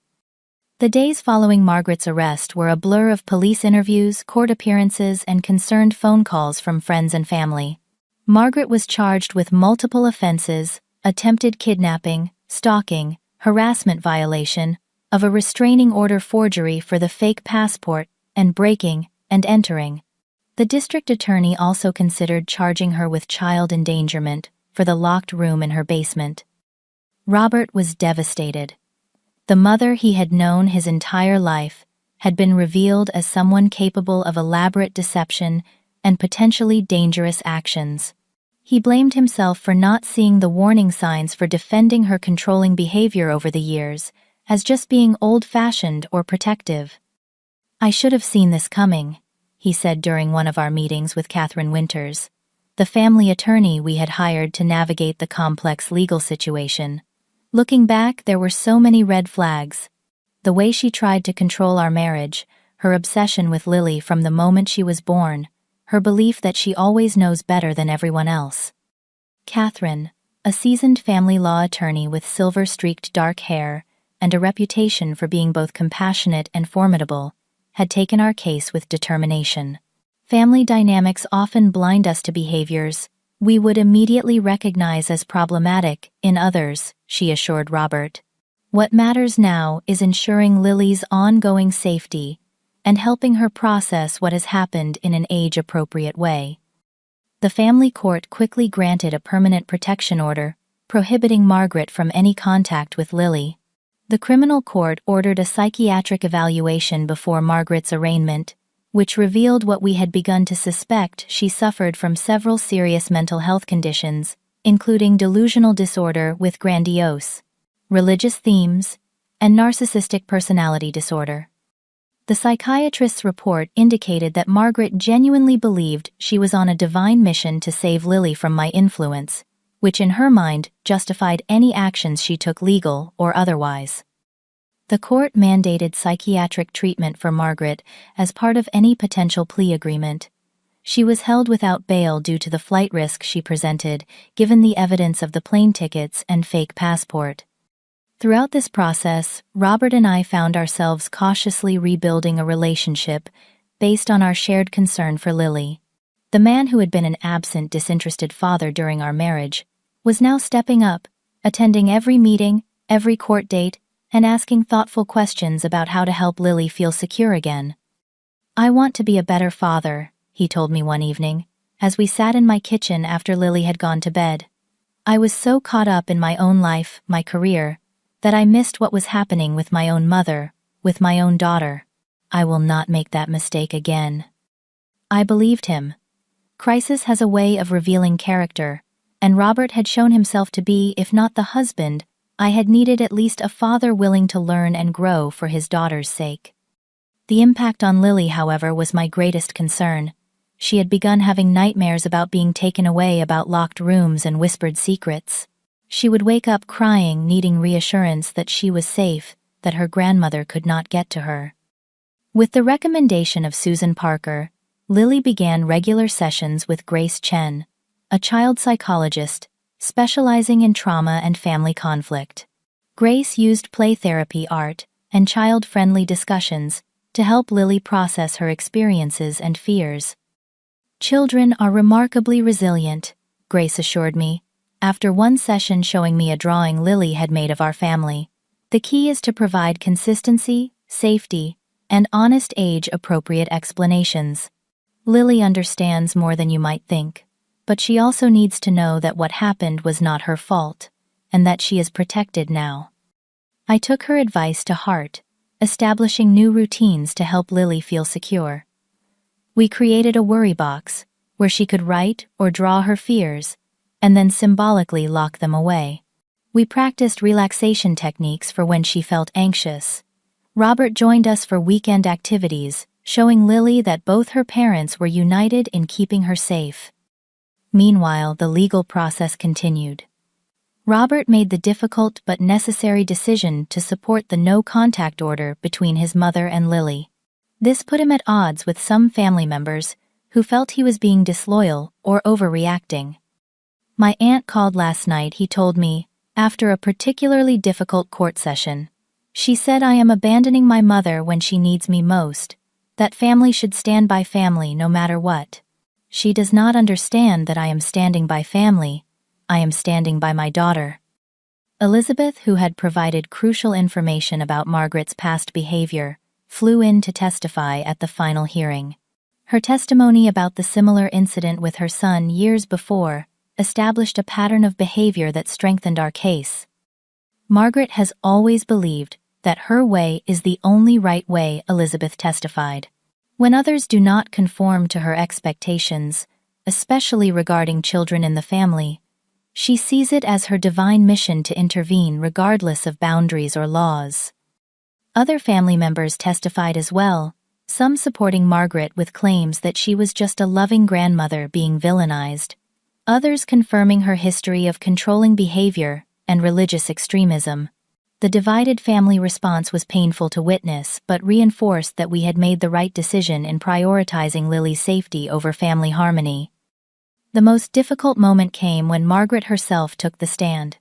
The days following Margaret's arrest were a blur of police interviews, court appearances, and concerned phone calls from friends and family. Margaret was charged with multiple offenses: attempted kidnapping, stalking, harassment violation, of a restraining order forgery for the fake passport, and breaking and entering. The district attorney also considered charging her with child endangerment for the locked room in her basement. Robert was devastated. The mother he had known his entire life had been revealed as someone capable of elaborate deception and potentially dangerous actions. He blamed himself for not seeing the warning signs for defending her controlling behavior over the years as just being old-fashioned or protective. "I should have seen this coming," he said during one of our meetings with Catherine Winters, the family attorney we had hired to navigate the complex legal situation. "Looking back, there were so many red flags. The way she tried to control our marriage, her obsession with Lily from the moment she was born, her belief that she always knows better than everyone else." Catherine, a seasoned family law attorney with silver-streaked dark hair and a reputation for being both compassionate and formidable, had taken our case with determination. Family dynamics often blind us to behaviors we would immediately recognize as problematic in others, she assured Robert. "What matters now is ensuring Lily's ongoing safety and helping her process what has happened in an age-appropriate way." The family court quickly granted a permanent protection order, prohibiting Margaret from any contact with Lily. The criminal court ordered a psychiatric evaluation before Margaret's arraignment, which revealed what we had begun to suspect: she suffered from several serious mental health conditions, including delusional disorder with grandiose, religious themes, and narcissistic personality disorder. The psychiatrist's report indicated that Margaret genuinely believed she was on a divine mission to save Lily from my influence, which in her mind justified any actions she took, legal or otherwise. The court mandated psychiatric treatment for Margaret as part of any potential plea agreement. She was held without bail due to the flight risk she presented, given the evidence of the plane tickets and fake passport. Throughout this process, Robert and I found ourselves cautiously rebuilding a relationship based on our shared concern for Lily. The man who had been an absent, disinterested father during our marriage was now stepping up, attending every meeting, every court date, and asking thoughtful questions about how to help Lily feel secure again. "I want to be a better father," he told me one evening, as we sat in my kitchen after Lily had gone to bed. "I was so caught up in my own life, my career, that I missed what was happening with my own mother, with my own daughter. I will not make that mistake again." I believed him. Crisis has a way of revealing character, and Robert had shown himself to be, if not the husband, I had needed, at least a father willing to learn and grow for his daughter's sake. The impact on Lily, however, was my greatest concern. She had begun having nightmares about being taken away, about locked rooms and whispered secrets. She would wake up crying, needing reassurance that she was safe, that her grandmother could not get to her. With the recommendation of Susan Parker, Lily began regular sessions with Grace Chen, a child psychologist specializing in trauma and family conflict. Grace used play therapy, art, and child-friendly discussions to help Lily process her experiences and fears. "Children are remarkably resilient," Grace assured me, after one session showing me a drawing Lily had made of our family. "The key is to provide consistency, safety, and honest age-appropriate explanations. Lily understands more than you might think, but she also needs to know that what happened was not her fault, and that she is protected now." I took her advice to heart, establishing new routines to help Lily feel secure. We created a worry box, where she could write or draw her fears, and then symbolically lock them away. We practiced relaxation techniques for when she felt anxious. Robert joined us for weekend activities, showing Lily that both her parents were united in keeping her safe. Meanwhile, the legal process continued. Robert made the difficult but necessary decision to support the no-contact order between his mother and Lily. This put him at odds with some family members who felt he was being disloyal or overreacting. "My aunt called last night," he told me, after a particularly difficult court session. "She said I am abandoning my mother when she needs me most, that family should stand by family no matter what. She does not understand that I am standing by family. I am standing by my daughter." Elizabeth, who had provided crucial information about Margaret's past behavior, flew in to testify at the final hearing. Her testimony about the similar incident with her son years before established a pattern of behavior that strengthened our case. Margaret has always believed that her way is the only right way, Elizabeth testified. When others do not conform to her expectations, especially regarding children in the family, she sees it as her divine mission to intervene regardless of boundaries or laws. Other family members testified as well, some supporting Margaret with claims that she was just a loving grandmother being villainized, others confirming her history of controlling behavior and religious extremism. The divided family response was painful to witness but reinforced that we had made the right decision in prioritizing Lily's safety over family harmony. The most difficult moment came when Margaret herself took the stand.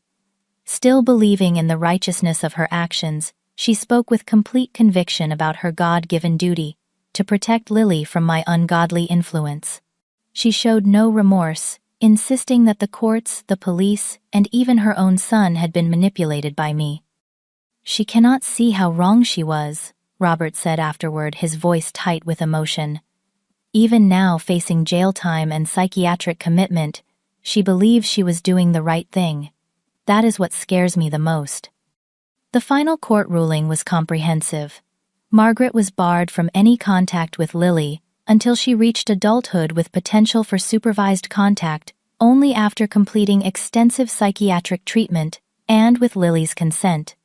Still believing in the righteousness of her actions, she spoke with complete conviction about her God-given duty to protect Lily from my ungodly influence. She showed no remorse, insisting that the courts, the police, and even her own son had been manipulated by me. "She cannot see how wrong she was," Robert said afterward, his voice tight with emotion. "Even now, facing jail time and psychiatric commitment, she believes she was doing the right thing. That is what scares me the most." The final court ruling was comprehensive. Margaret was barred from any contact with Lily until she reached adulthood, with potential for supervised contact only after completing extensive psychiatric treatment and with Lily's consent.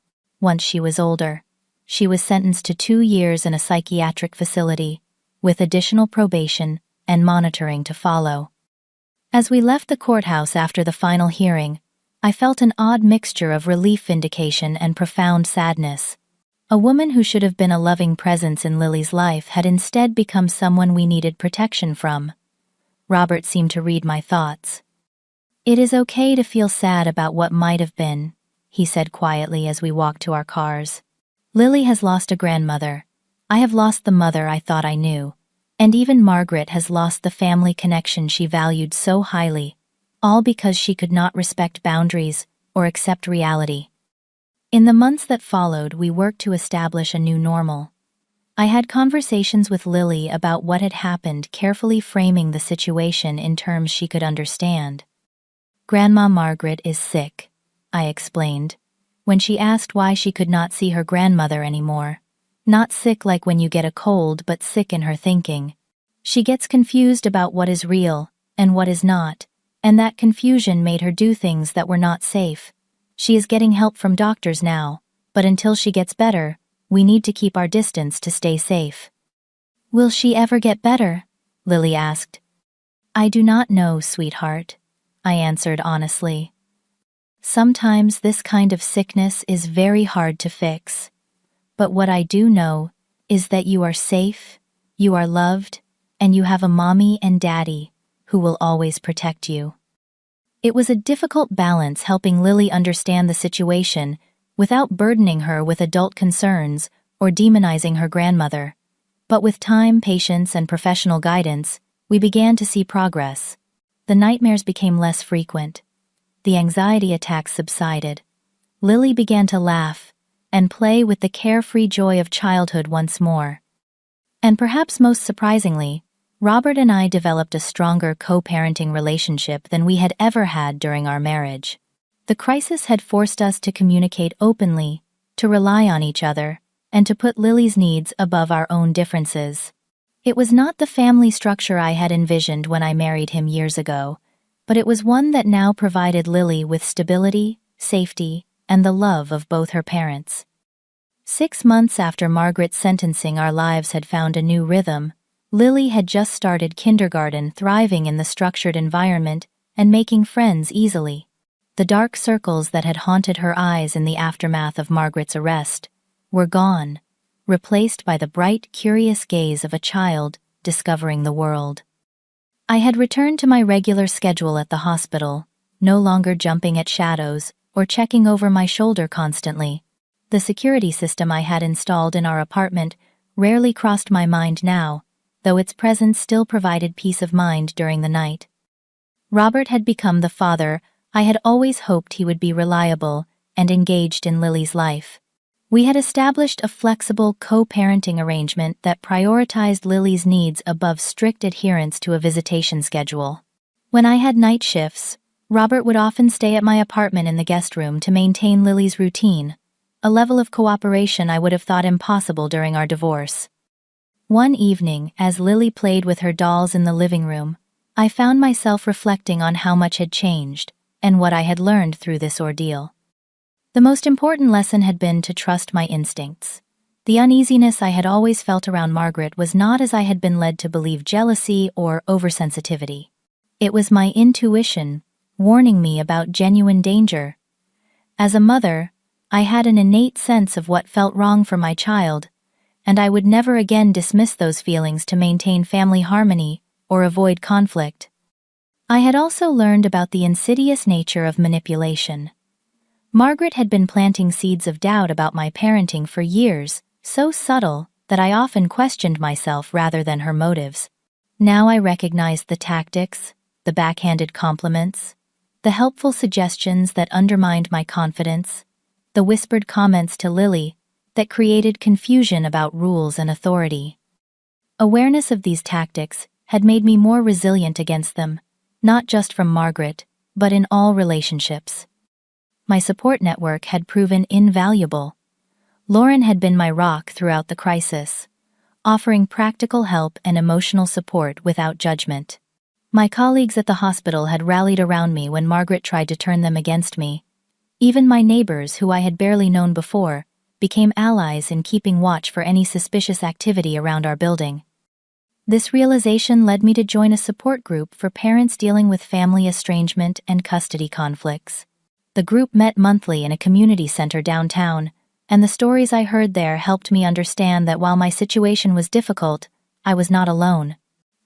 Once she was older, she was sentenced to 2 years in a psychiatric facility, with additional probation and monitoring to follow. As we left the courthouse after the final hearing, I felt an odd mixture of relief, vindication, and profound sadness. A woman who should have been a loving presence in Lily's life had instead become someone we needed protection from. Robert seemed to read my thoughts. "It is okay to feel sad about what might have been," he said quietly as we walked to our cars. "Lily has lost a grandmother. I have lost the mother I thought I knew. And even Margaret has lost the family connection she valued so highly, all because she could not respect boundaries or accept reality." In the months that followed, we worked to establish a new normal. I had conversations with Lily about what had happened, carefully framing the situation in terms she could understand. "Grandma Margaret is sick," I explained, when she asked why she could not see her grandmother anymore. "Not sick like when you get a cold, but sick in her thinking. She gets confused about what is real and what is not, and that confusion made her do things that were not safe. She is getting help from doctors now, but until she gets better, we need to keep our distance to stay safe." "Will she ever get better?" Lily asked. "I do not know, sweetheart," I answered honestly. "Sometimes this kind of sickness is very hard to fix. But what I do know is that you are safe, you are loved, and you have a mommy and daddy who will always protect you." It was a difficult balance, helping Lily understand the situation without burdening her with adult concerns or demonizing her grandmother. But with time, patience, and professional guidance, we began to see progress. The nightmares became less frequent. The anxiety attacks subsided. Lily began to laugh and play with the carefree joy of childhood once more. And perhaps most surprisingly, Robert and I developed a stronger co-parenting relationship than we had ever had during our marriage. The crisis had forced us to communicate openly, to rely on each other, and to put Lily's needs above our own differences. It was not the family structure I had envisioned when I married him years ago, but it was one that now provided Lily with stability, safety, and the love of both her parents. 6 months after Margaret's sentencing, our lives had found a new rhythm. Lily had just started kindergarten, thriving in the structured environment and making friends easily. The dark circles that had haunted her eyes in the aftermath of Margaret's arrest were gone, replaced by the bright, curious gaze of a child discovering the world. I had returned to my regular schedule at the hospital, no longer jumping at shadows or checking over my shoulder constantly. The security system I had installed in our apartment rarely crossed my mind now, though its presence still provided peace of mind during the night. Robert had become the father I had always hoped he would be: reliable, and engaged in Lily's life. We had established a flexible co-parenting arrangement that prioritized Lily's needs above strict adherence to a visitation schedule. When I had night shifts, Robert would often stay at my apartment in the guest room to maintain Lily's routine, a level of cooperation I would have thought impossible during our divorce. One evening, as Lily played with her dolls in the living room, I found myself reflecting on how much had changed and what I had learned through this ordeal. The most important lesson had been to trust my instincts. The uneasiness I had always felt around Margaret was not, as I had been led to believe, jealousy or oversensitivity. It was my intuition warning me about genuine danger. As a mother, I had an innate sense of what felt wrong for my child, and I would never again dismiss those feelings to maintain family harmony or avoid conflict. I had also learned about the insidious nature of manipulation. Margaret had been planting seeds of doubt about my parenting for years, so subtle that I often questioned myself rather than her motives. Now I recognized the tactics, the backhanded compliments, the helpful suggestions that undermined my confidence, the whispered comments to Lily that created confusion about rules and authority. Awareness of these tactics had made me more resilient against them, not just from Margaret, but in all relationships. My support network had proven invaluable. Lauren had been my rock throughout the crisis, offering practical help and emotional support without judgment. My colleagues at the hospital had rallied around me when Margaret tried to turn them against me. Even my neighbors, who I had barely known before, became allies in keeping watch for any suspicious activity around our building. This realization led me to join a support group for parents dealing with family estrangement and custody conflicts. The group met monthly in a community center downtown, and the stories I heard there helped me understand that while my situation was difficult, I was not alone.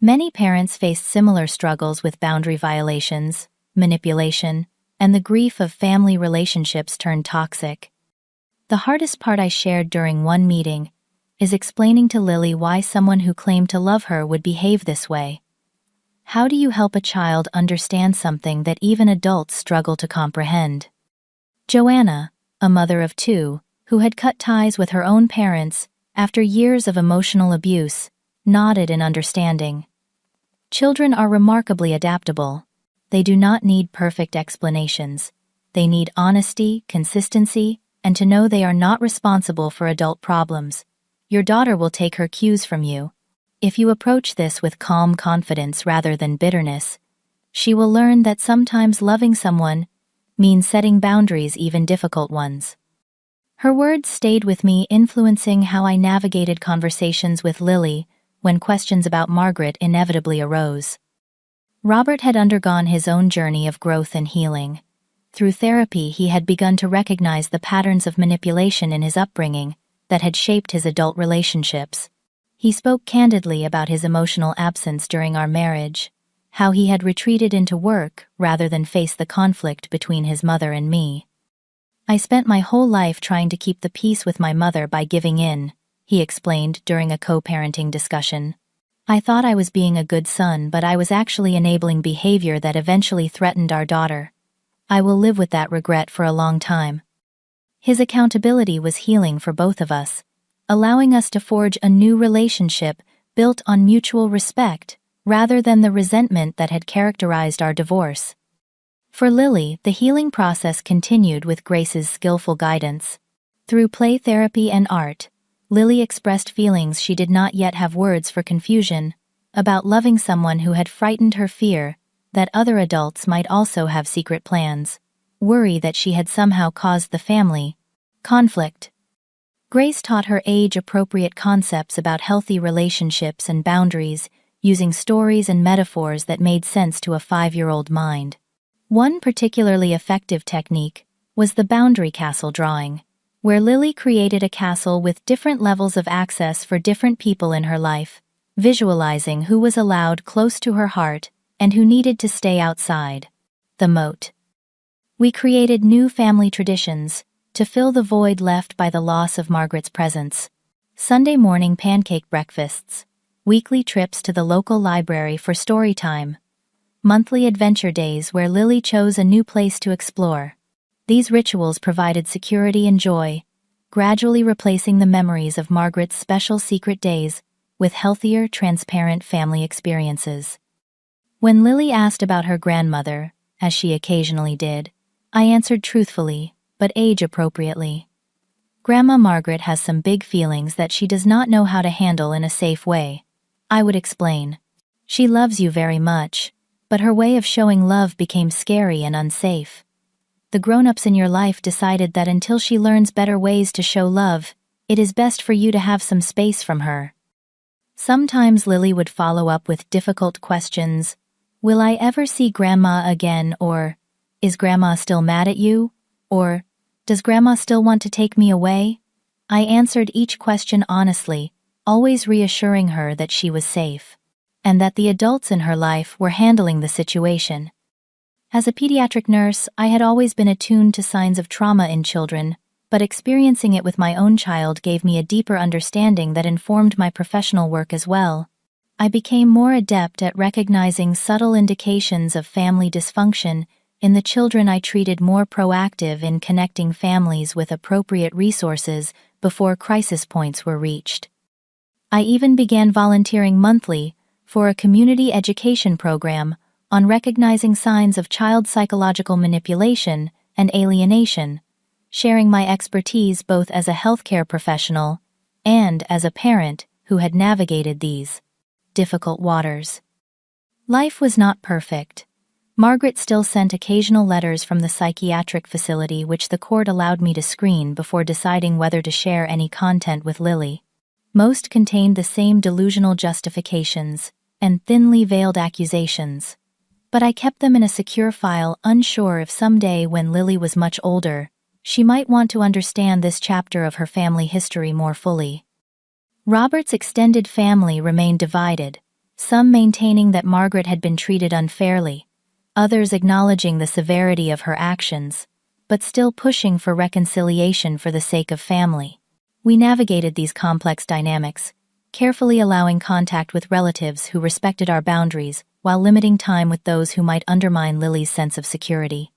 Many parents faced similar struggles with boundary violations, manipulation, and the grief of family relationships turned toxic. The hardest part I shared during one meeting is explaining to Lily why someone who claimed to love her would behave this way. How do you help a child understand something that even adults struggle to comprehend? Joanna, a mother of two, who had cut ties with her own parents after years of emotional abuse, nodded in understanding. Children are remarkably adaptable. They do not need perfect explanations. They need honesty, consistency, and to know they are not responsible for adult problems. Your daughter will take her cues from you. If you approach this with calm confidence rather than bitterness, she will learn that sometimes loving someone means setting boundaries, even difficult ones. Her words stayed with me, influencing how I navigated conversations with Lily when questions about Margaret inevitably arose. Robert had undergone his own journey of growth and healing. Through therapy, he had begun to recognize the patterns of manipulation in his upbringing that had shaped his adult relationships. He spoke candidly about his emotional absence during our marriage, how he had retreated into work rather than face the conflict between his mother and me. I spent my whole life trying to keep the peace with my mother by giving in, he explained during a co-parenting discussion. I thought I was being a good son, but I was actually enabling behavior that eventually threatened our daughter. I will live with that regret for a long time. His accountability was healing for both of us, allowing us to forge a new relationship built on mutual respect rather than the resentment that had characterized our divorce. For Lily, the healing process continued with Grace's skillful guidance. Through play therapy and art, Lily expressed feelings she did not yet have words for: confusion about loving someone who had frightened her, fear that other adults might also have secret plans, worry that she had somehow caused the family conflict. Grace taught her age-appropriate concepts about healthy relationships and boundaries, using stories and metaphors that made sense to a 5-year-old mind. One particularly effective technique was the boundary castle drawing, where Lily created a castle with different levels of access for different people in her life, visualizing who was allowed close to her heart and who needed to stay outside. The moat. We created new family traditions to fill the void left by the loss of Margaret's presence. Sunday morning pancake breakfasts, weekly trips to the local library for story time, monthly adventure days where Lily chose a new place to explore. These rituals provided security and joy, gradually replacing the memories of Margaret's special secret days with healthier, transparent family experiences. When Lily asked about her grandmother, as she occasionally did, I answered truthfully, but age-appropriately. Grandma Margaret has some big feelings that she does not know how to handle in a safe way. I would explain. She loves you very much, but her way of showing love became scary and unsafe. The grown-ups in your life decided that until she learns better ways to show love, it is best for you to have some space from her. Sometimes Lily would follow up with difficult questions. Will I ever see Grandma again? Or, is Grandma still mad at you? Or, does Grandma still want to take me away? I answered each question honestly, always reassuring her that she was safe, and that the adults in her life were handling the situation. As a pediatric nurse, I had always been attuned to signs of trauma in children, but experiencing it with my own child gave me a deeper understanding that informed my professional work as well. I became more adept at recognizing subtle indications of family dysfunction in the children I treated, more proactive in connecting families with appropriate resources before crisis points were reached. I even began volunteering monthly for a community education program on recognizing signs of child psychological manipulation and alienation, sharing my expertise both as a healthcare professional and as a parent who had navigated these difficult waters. Life was not perfect. Margaret still sent occasional letters from the psychiatric facility, which the court allowed me to screen before deciding whether to share any content with Lily. Most contained the same delusional justifications and thinly veiled accusations, but I kept them in a secure file, unsure if someday, when Lily was much older, she might want to understand this chapter of her family history more fully. Robert's extended family remained divided, some maintaining that Margaret had been treated unfairly, others acknowledging the severity of her actions, but still pushing for reconciliation for the sake of family. We navigated these complex dynamics, carefully allowing contact with relatives who respected our boundaries while limiting time with those who might undermine Lily's sense of security.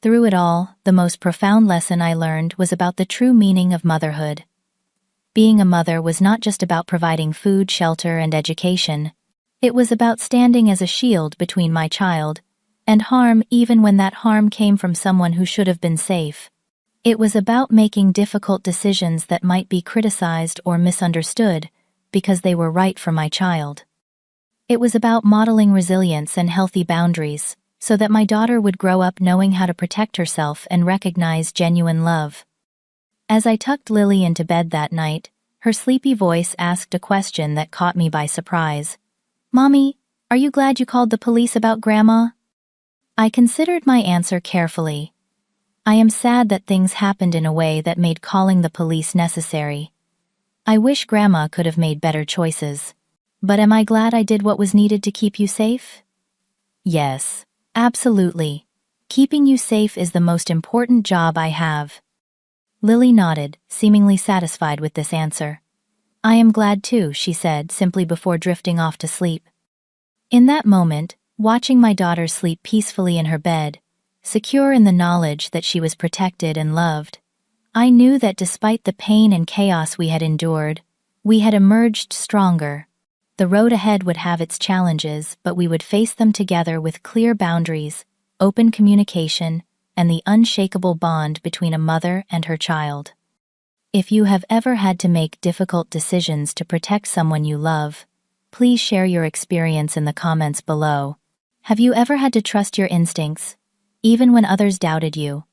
Through it all, the most profound lesson I learned was about the true meaning of motherhood. Being a mother was not just about providing food, shelter, and education. It was about standing as a shield between my child and harm, even when that harm came from someone who should have been safe. It was about making difficult decisions that might be criticized or misunderstood because they were right for my child. It was about modeling resilience and healthy boundaries so that my daughter would grow up knowing how to protect herself and recognize genuine love. As I tucked Lily into bed that night, her sleepy voice asked a question that caught me by surprise. "Mommy, are you glad you called the police about Grandma?" I considered my answer carefully. I am sad that things happened in a way that made calling the police necessary. I wish Grandma could have made better choices. But am I glad I did what was needed to keep you safe? Yes, absolutely. Keeping you safe is the most important job I have. Lily nodded, seemingly satisfied with this answer. I am glad too, she said, simply before drifting off to sleep. In that moment, watching my daughter sleep peacefully in her bed, secure in the knowledge that she was protected and loved, I knew that despite the pain and chaos we had endured, we had emerged stronger. The road ahead would have its challenges, but we would face them together with clear boundaries, open communication, and the unshakable bond between a mother and her child. If you have ever had to make difficult decisions to protect someone you love, please share your experience in the comments below. Have you ever had to trust your instincts, even when others doubted you?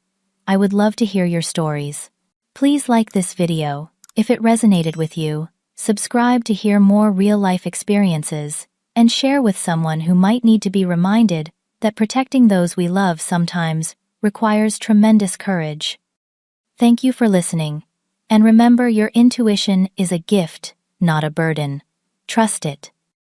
I would love to hear your stories. Please like this video if it resonated with you, subscribe to hear more real-life experiences, and share with someone who might need to be reminded that protecting those we love sometimes requires tremendous courage. Thank you for listening, and remember, your intuition is a gift, not a burden. Trust it.